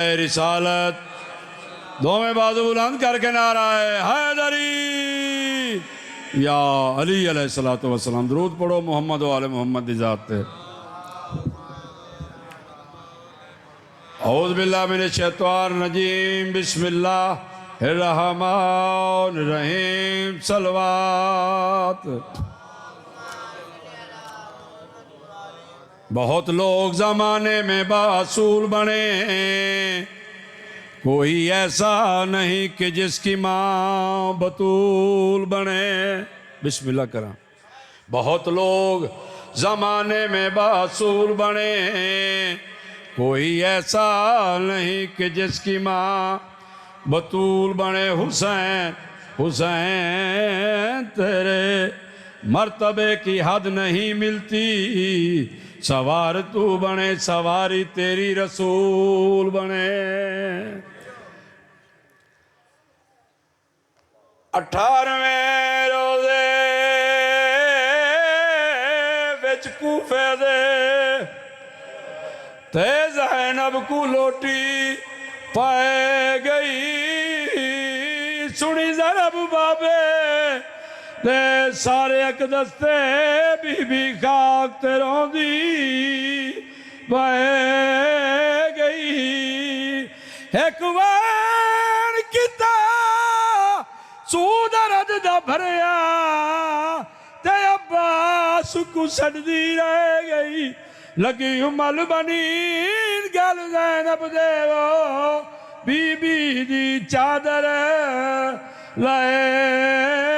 رسالت دونوں بازو بلند کر کے نعرہ حیدری یا علی علیہ السلام درود پڑھو محمد و آل محمد دی ذات تے اعوذ باللہ من الشیطان الرجیم بسم اللہ الرحمن الرحیم صلوات بہت لوگ زمانے میں باصول بنے کوئی ایسا نہیں کہ جس کی ماں بطول بنے بسم اللہ کرام بہت لوگ زمانے میں باصول بنے کوئی ایسا نہیں کہ جس کی ماں بطول بنے حسین حسین تیرے مرتبے کی حد نہیں ملتی سوار تو بنے سواری تیری رسول بنے 18ویں روزے وچ کوفے دے تے زینب کو لوٹی پائے گئی سنی زینب بابے تے سارے ایک دستے بی خاک تے روندی پائے گئی ایک وین کتا سود رد دا بھریا تے عباس کو سڑدی رہ گئی لگی مل بنین گل زینب دیو بی بی دی چادر لائے